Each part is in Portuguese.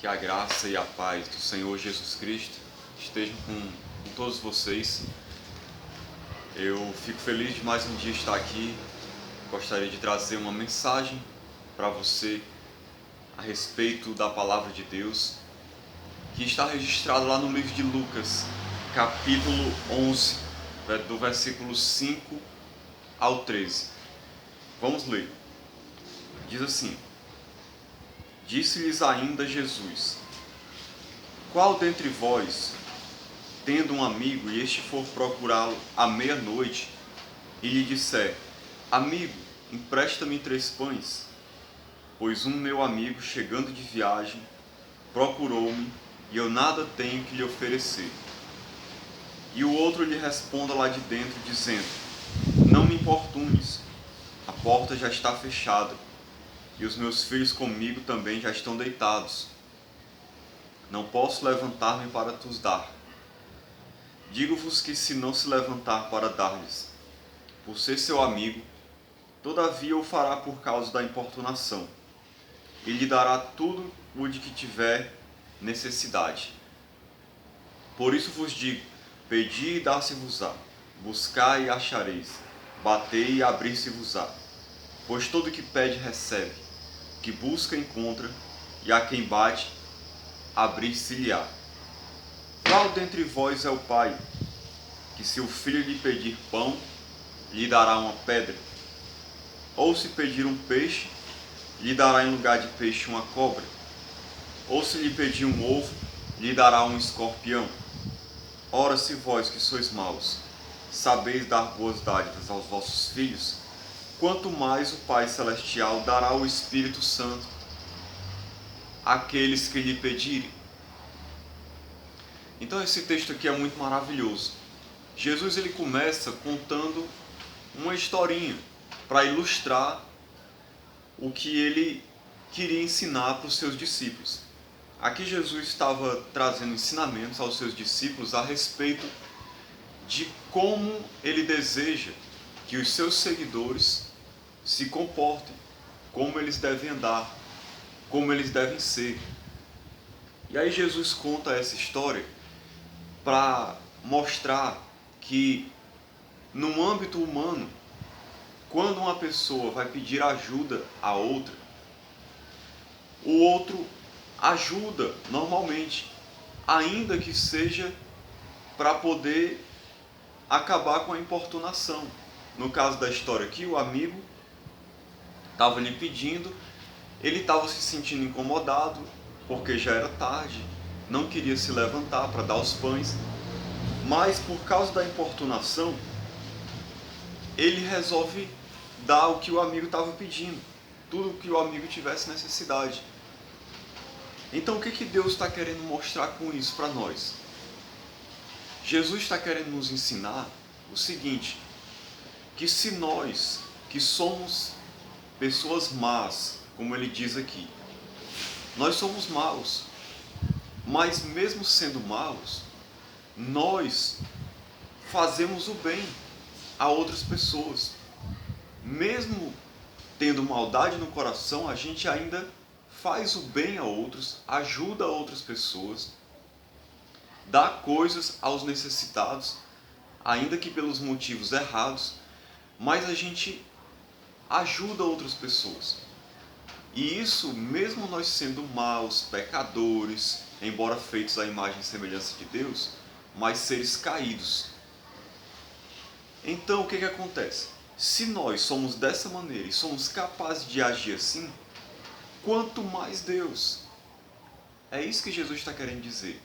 Que a graça e a paz do Senhor Jesus Cristo estejam com todos vocês. Eu fico feliz de mais um dia estar aqui. Gostaria de trazer uma mensagem para você a respeito da Palavra de Deus, que está registrado lá no livro de Lucas, capítulo 11, do versículo 5 ao 13. Vamos ler. Diz assim: Disse-lhes ainda Jesus: Qual dentre vós, tendo um amigo e este for procurá-lo à meia-noite, e lhe disser: Amigo, empresta-me 3 pães, pois um meu amigo, chegando de viagem, procurou-me, e eu nada tenho que lhe oferecer. E o outro lhe responda lá de dentro, dizendo: Não me importunes, a porta já está fechada, e os meus filhos comigo também já estão deitados. Não posso levantar-me para te dar. Digo-vos que se não se levantar para dar-lhes, por ser seu amigo, todavia o fará por causa da importunação, e lhe dará tudo o de que tiver necessidade. Por isso vos digo: pedi e dar-se-vos-á, buscai e achareis, batei e abrir-se-vos-á. Pois todo o que pede recebe, que busca encontra, e a quem bate, abrir-se-lhe-á. Qual dentre vós é o pai, que se o filho lhe pedir pão, lhe dará uma pedra? Ou se pedir um peixe, lhe dará em lugar de peixe uma cobra? Ou se lhe pedir um ovo, lhe dará um escorpião? Ora, se vós que sois maus, sabeis dar boas dádivas aos vossos filhos, quanto mais o Pai Celestial dará o Espírito Santo àqueles que lhe pedirem. Então esse texto aqui é muito maravilhoso. Jesus ele começa contando uma historinha para ilustrar o que ele queria ensinar para os seus discípulos. Aqui Jesus estava trazendo ensinamentos aos seus discípulos a respeito de como ele deseja que os seus seguidores se comportem, como eles devem andar, como eles devem ser. E aí Jesus conta essa história para mostrar que no âmbito humano, quando uma pessoa vai pedir ajuda a outra, o outro ajuda normalmente, ainda que seja para poder acabar com a importunação. No caso da história aqui, o amigo estava lhe pedindo, ele estava se sentindo incomodado, porque já era tarde, não queria se levantar para dar os pães, mas por causa da importunação, ele resolve dar o que o amigo estava pedindo, tudo o que o amigo tivesse necessidade. Então o que Deus está querendo mostrar com isso para nós? Jesus está querendo nos ensinar o seguinte, que se nós, que somos pessoas más, como ele diz aqui, nós somos maus, mas mesmo sendo maus, nós fazemos o bem a outras pessoas. Mesmo tendo maldade no coração, a gente ainda faz o bem a outros, ajuda outras pessoas, dá coisas aos necessitados, ainda que pelos motivos errados, mas a gente ajuda outras pessoas. E isso, mesmo nós sendo maus, pecadores, embora feitos à imagem e semelhança de Deus, mas seres caídos. Então o que acontece? Se nós somos dessa maneira e somos capazes de agir assim, quanto mais Deus. É isso que Jesus está querendo dizer.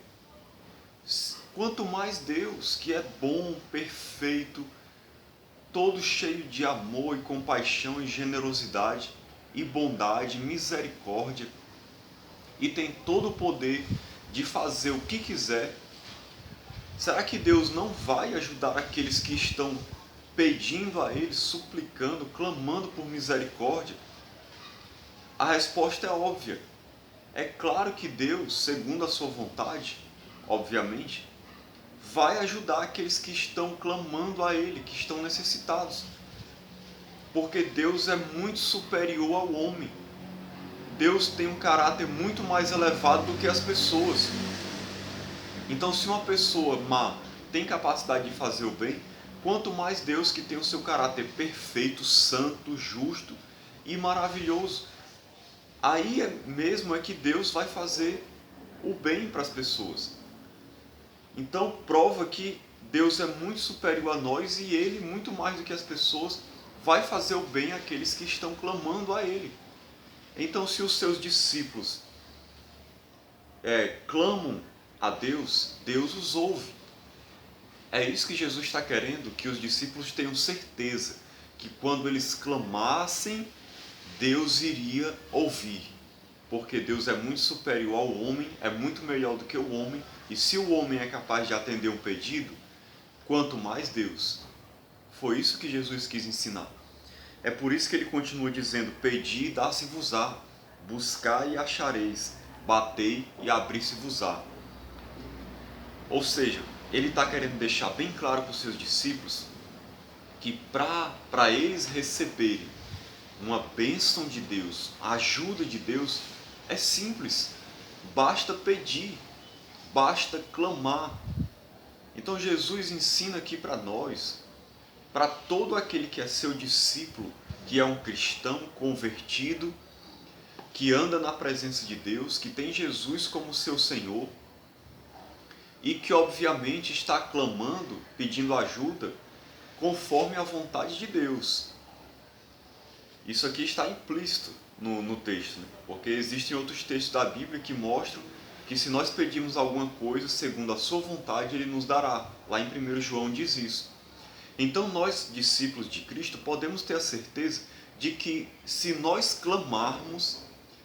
Quanto mais Deus, que é bom, perfeito, todo cheio de amor e compaixão e generosidade e bondade, misericórdia, e tem todo o poder de fazer o que quiser, será que Deus não vai ajudar aqueles que estão pedindo a Ele, suplicando, clamando por misericórdia? A resposta é óbvia. É claro que Deus, segundo a sua vontade, obviamente, vai ajudar aqueles que estão clamando a Ele, que estão necessitados. Porque Deus é muito superior ao homem. Deus tem um caráter muito mais elevado do que as pessoas. Então, se uma pessoa má tem capacidade de fazer o bem, quanto mais Deus, que tem o seu caráter perfeito, santo, justo e maravilhoso. Aí mesmo é que Deus vai fazer o bem para as pessoas. Então prova que Deus é muito superior a nós e Ele, muito mais do que as pessoas, vai fazer o bem àqueles que estão clamando a Ele. Então, se os seus discípulos clamam a Deus, Deus os ouve. É isso que Jesus está querendo, que os discípulos tenham certeza que quando eles clamassem, Deus iria ouvir. Porque Deus é muito superior ao homem, é muito melhor do que o homem, e se o homem é capaz de atender um pedido, quanto mais Deus. Foi isso que Jesus quis ensinar. É por isso que ele continua dizendo: pedi e dá-se-vos-á, buscai e achareis, batei e abri-se-vos-á. Ou seja, ele está querendo deixar bem claro para os seus discípulos que para eles receberem uma bênção de Deus, a ajuda de Deus, é simples. Basta pedir, basta clamar. Então Jesus ensina aqui para nós, para todo aquele que é seu discípulo, que é um cristão convertido, que anda na presença de Deus, que tem Jesus como seu Senhor e que obviamente está clamando, pedindo ajuda, conforme a vontade de Deus. Isso aqui está implícito no texto, né? Porque existem outros textos da Bíblia que mostram que se nós pedirmos alguma coisa segundo a sua vontade, Ele nos dará. Lá em 1 João diz isso. Então nós, discípulos de Cristo, podemos ter a certeza de que se nós clamarmos,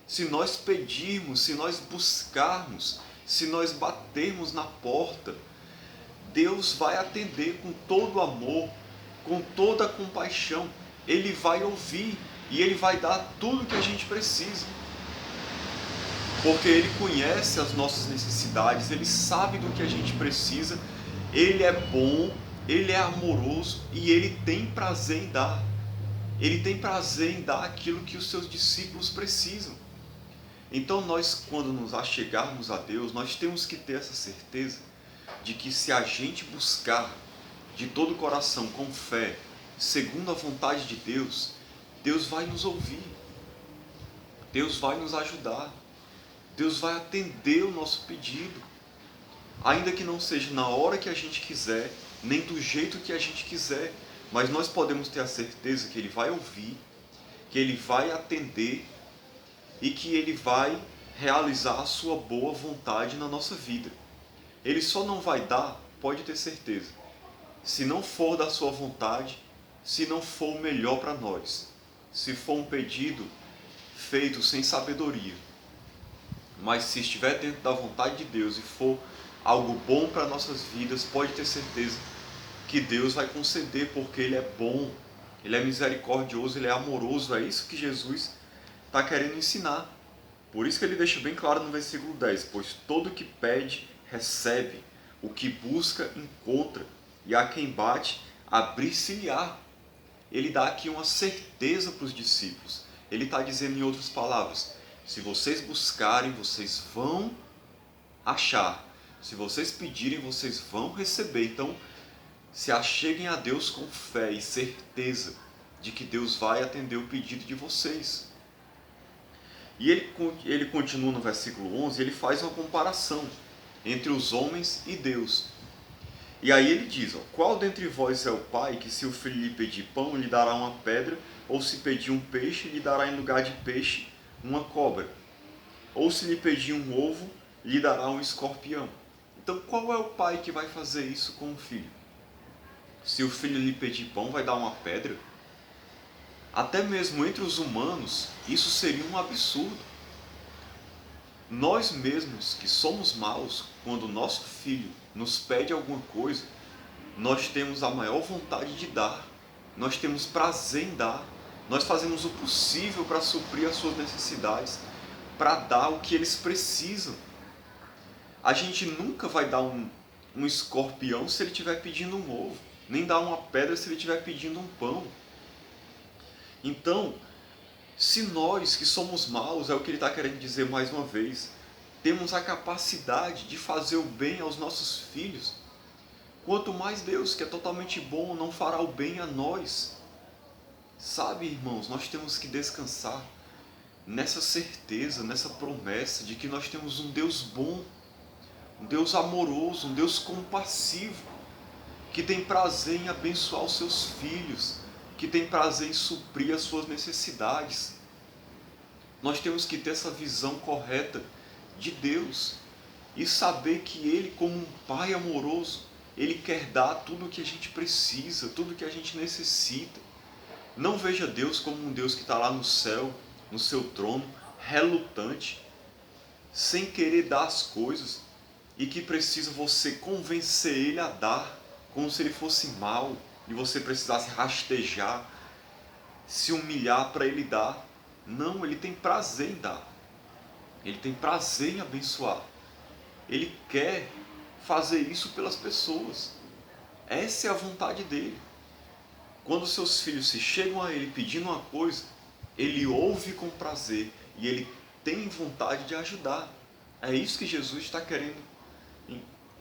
se nós pedirmos, se nós buscarmos, se nós batermos na porta, Deus vai atender com todo amor, com toda a compaixão. Ele vai ouvir e Ele vai dar tudo que a gente precisa. Porque Ele conhece as nossas necessidades, Ele sabe do que a gente precisa, Ele é bom, Ele é amoroso e Ele tem prazer em dar. Ele tem prazer em dar aquilo que os seus discípulos precisam. Então nós, quando nos achegarmos a Deus, nós temos que ter essa certeza de que se a gente buscar de todo o coração, com fé, segundo a vontade de Deus, Deus vai nos ouvir, Deus vai nos ajudar, Deus vai atender o nosso pedido, ainda que não seja na hora que a gente quiser, nem do jeito que a gente quiser, mas nós podemos ter a certeza que Ele vai ouvir, que Ele vai atender e que Ele vai realizar a sua boa vontade na nossa vida. Ele só não vai dar, pode ter certeza, se não for da sua vontade, se não for o melhor para nós, se for um pedido feito sem sabedoria. Mas se estiver dentro da vontade de Deus e for algo bom para nossas vidas, pode ter certeza que Deus vai conceder, porque Ele é bom, Ele é misericordioso, Ele é amoroso. É isso que Jesus está querendo ensinar. Por isso que Ele deixa bem claro no versículo 10: pois todo que pede, recebe, o que busca, encontra, e a quem bate, abrir-se-lhe-á. Ele dá aqui uma certeza para os discípulos. Ele está dizendo, em outras palavras: se vocês buscarem, vocês vão achar. Se vocês pedirem, vocês vão receber. Então, se acheguem a Deus com fé e certeza de que Deus vai atender o pedido de vocês. E ele continua no versículo 11, ele faz uma comparação entre os homens e Deus. E aí ele diz, qual dentre vós é o pai que, se o filho lhe pedir pão, lhe dará uma pedra, ou se pedir um peixe, lhe dará em lugar de peixe uma cobra? Ou se lhe pedir um ovo, lhe dará um escorpião? Então qual é o pai que vai fazer isso com o filho? Se o filho lhe pedir pão, vai dar uma pedra? Até mesmo entre os humanos, isso seria um absurdo. Nós mesmos que somos maus, quando o nosso filho nos pede alguma coisa, nós temos a maior vontade de dar, nós temos prazer em dar, nós fazemos o possível para suprir as suas necessidades, para dar o que eles precisam. A gente nunca vai dar um escorpião se ele estiver pedindo um ovo, nem dar uma pedra se ele estiver pedindo um pão. Então, Se nós que somos maus, é o que ele está querendo dizer mais uma vez, temos a capacidade de fazer o bem aos nossos filhos, quanto mais Deus, que é totalmente bom, não fará o bem a nós. Sabe, irmãos, nós temos que descansar nessa certeza, nessa promessa de que nós temos um Deus bom, um Deus amoroso, um Deus compassivo, que tem prazer em abençoar os seus filhos, que tem prazer em suprir as suas necessidades. Nós temos que ter essa visão correta de Deus e saber que Ele, como um Pai amoroso, Ele quer dar tudo o que a gente precisa, tudo o que a gente necessita. Não veja Deus como um Deus que está lá no céu, no seu trono, relutante, sem querer dar as coisas e que precisa você convencer Ele a dar, como se Ele fosse mau e você precisasse rastejar, se humilhar para Ele dar. Não, Ele tem prazer em dar. Ele tem prazer em abençoar. Ele quer fazer isso pelas pessoas. Essa é a vontade dele. Quando seus filhos se chegam a ele pedindo uma coisa, ele ouve com prazer e ele tem vontade de ajudar. É isso que Jesus está querendo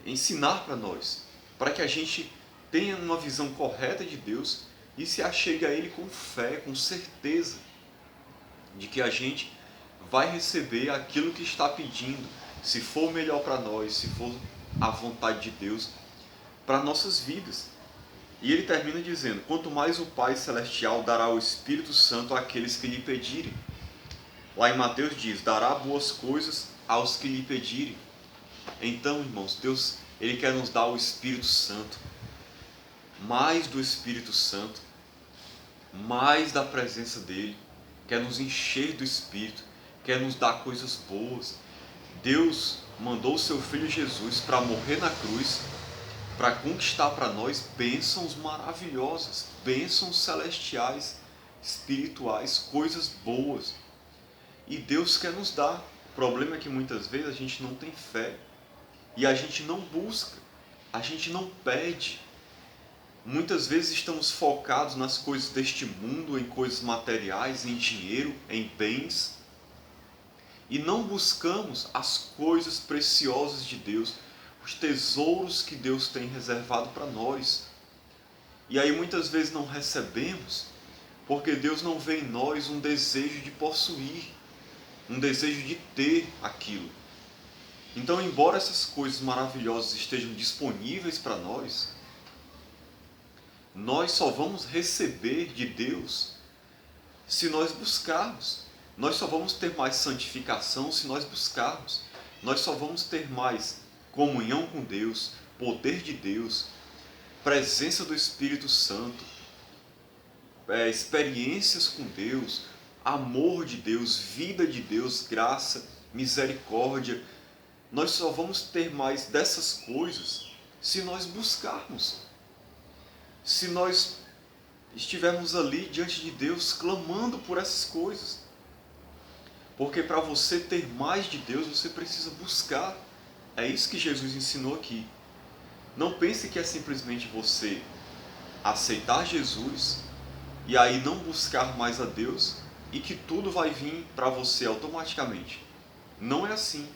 ensinar para nós, para que a gente tenha uma visão correta de Deus e se achegue a Ele com fé, com certeza de que a gente vai receber aquilo que está pedindo, se for o melhor para nós, se for a vontade de Deus para nossas vidas. E ele termina dizendo: quanto mais o Pai Celestial dará o Espírito Santo àqueles que lhe pedirem. Lá em Mateus diz: dará boas coisas aos que lhe pedirem. Então, irmãos, Deus, Ele quer nos dar o Espírito Santo, mais do Espírito Santo, mais da presença dEle, quer nos encher do Espírito, quer nos dar coisas boas. Deus mandou o seu Filho Jesus para morrer na cruz, para conquistar para nós bênçãos maravilhosas, bênçãos celestiais, espirituais, coisas boas. E Deus quer nos dar. O problema é que muitas vezes a gente não tem fé, e a gente não busca, a gente não pede. Muitas vezes estamos focados nas coisas deste mundo, em coisas materiais, em dinheiro, em bens, e não buscamos as coisas preciosas de Deus, os tesouros que Deus tem reservado para nós. E aí muitas vezes não recebemos, porque Deus não vê em nós um desejo de possuir, um desejo de ter aquilo. Então, embora essas coisas maravilhosas estejam disponíveis para nós, nós só vamos receber de Deus se nós buscarmos. Nós só vamos ter mais santificação se nós buscarmos. Nós só vamos ter mais comunhão com Deus, poder de Deus, presença do Espírito Santo, experiências com Deus, amor de Deus, vida de Deus, graça, misericórdia. Nós só vamos ter mais dessas coisas se nós buscarmos. Se nós estivermos ali diante de Deus clamando por essas coisas. Porque para você ter mais de Deus, você precisa buscar. É isso que Jesus ensinou aqui. Não pense que é simplesmente você aceitar Jesus e aí não buscar mais a Deus e que tudo vai vir para você automaticamente. Não é assim.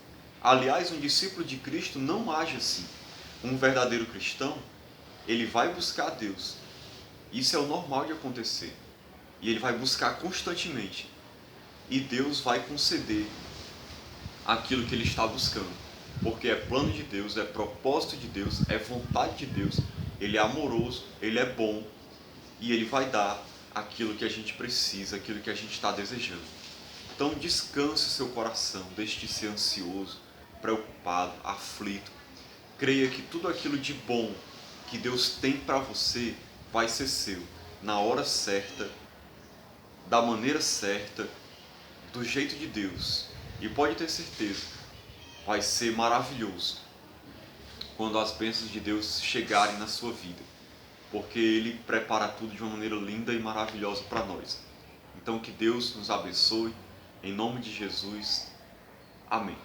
Aliás, um discípulo de Cristo não age assim. Um verdadeiro cristão, ele vai buscar a Deus. Isso é o normal de acontecer. E ele vai buscar constantemente. E Deus vai conceder aquilo que ele está buscando. Porque é plano de Deus, é propósito de Deus, é vontade de Deus. Ele é amoroso, ele é bom. E ele vai dar aquilo que a gente precisa, aquilo que a gente está desejando. Então descanse seu coração, deixe de ser ansioso, preocupado, aflito. Creia que tudo aquilo de bom que Deus tem para você vai ser seu, na hora certa, da maneira certa, do jeito de Deus. E pode ter certeza, vai ser maravilhoso quando as bênçãos de Deus chegarem na sua vida, porque Ele prepara tudo de uma maneira linda e maravilhosa para nós. Então que Deus nos abençoe, em nome de Jesus. Amém.